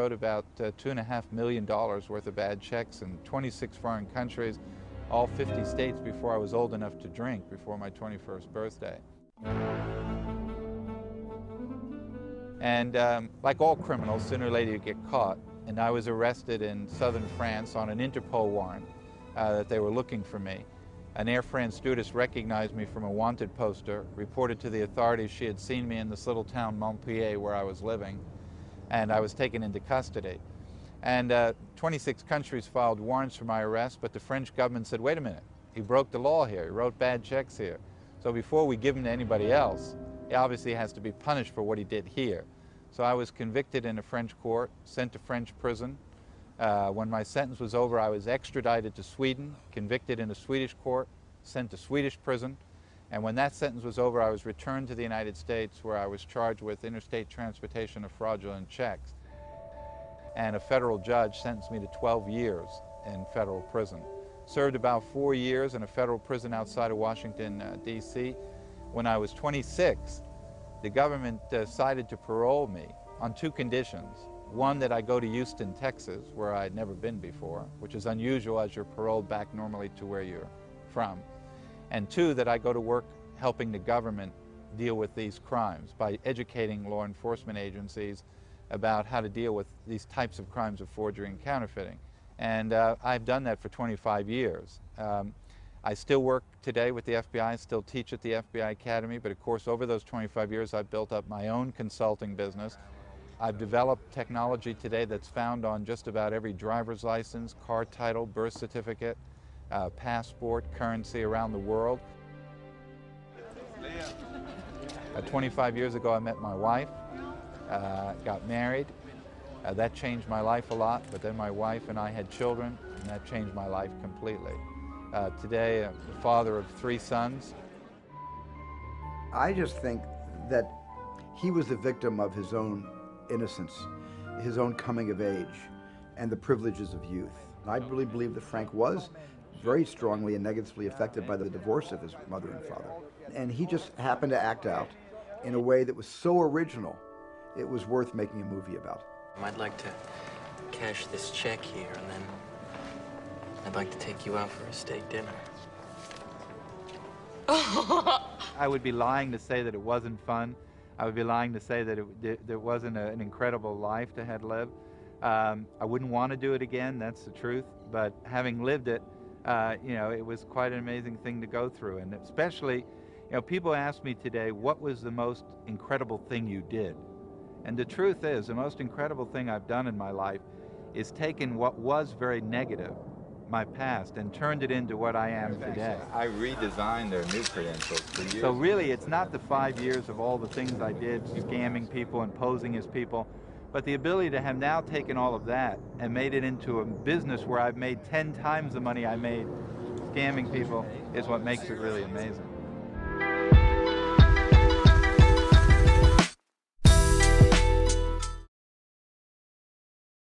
wrote about $2.5 million worth of bad checks in 26 foreign countries, all 50 states before I was old enough to drink, before my 21st birthday. And like all criminals, sooner or later you get caught. And I was arrested in southern France on an Interpol warrant that they were looking for me. An Air France stewardess recognized me from a wanted poster, reported to the authorities she had seen me in this little town, Montpellier, where I was living, and I was taken into custody. And 26 countries filed warrants for my arrest, but the French government said, wait a minute, he broke the law here, he wrote bad checks here. So before we give him to anybody else, he obviously has to be punished for what he did here. So I was convicted in a French court, sent to French prison. When my sentence was over, I was extradited to Sweden, convicted in a Swedish court, sent to Swedish prison. And when that sentence was over, I was returned to the United States, where I was charged with interstate transportation of fraudulent checks. And a federal judge sentenced me to 12 years in federal prison. Served about 4 years in a federal prison outside of Washington, D.C. When I was 26, the government decided to parole me on 2 conditions. One, that I go to Houston, Texas, where I'd never been before, which is unusual as you're paroled back normally to where you're from. And 2, that I go to work helping the government deal with these crimes by educating law enforcement agencies about how to deal with these types of crimes of forgery and counterfeiting. And I've done that for 25 years. I still work today with the FBI, still teach at the FBI Academy, but of course over those 25 years I've built up my own consulting business. I've developed technology today that's found on just about every driver's license, car title, birth certificate, passport, currency around the world. 25 years ago I met my wife, got married. That changed my life a lot, but then my wife and I had children, and that changed my life completely. Today, I'm the father of 3 sons. I just think that he was the victim of his own innocence, his own coming of age, and the privileges of youth. I really believe that Frank was very strongly and negatively affected by the divorce of his mother and father. And he just happened to act out in a way that was so original, it was worth making a movie about. I'd like to cash this check here, and then I'd like to take you out for a steak dinner. I would be lying to say that it wasn't fun. I would be lying to say that there wasn't an incredible life to have lived. I wouldn't want to do it again, that's the truth. But having lived it, you know, it was quite an amazing thing to go through. And especially, you know, people ask me today, what was the most incredible thing you did? And the truth is, the most incredible thing I've done in my life is taken what was very negative, my past, and turned it into what I am today. I redesigned their new credentials for years. So really, it's not the 5 years of all the things I did, scamming people and posing as people, but the ability to have now taken all of that and made it into a business where I've made 10 times the money I made scamming people is what makes it really amazing.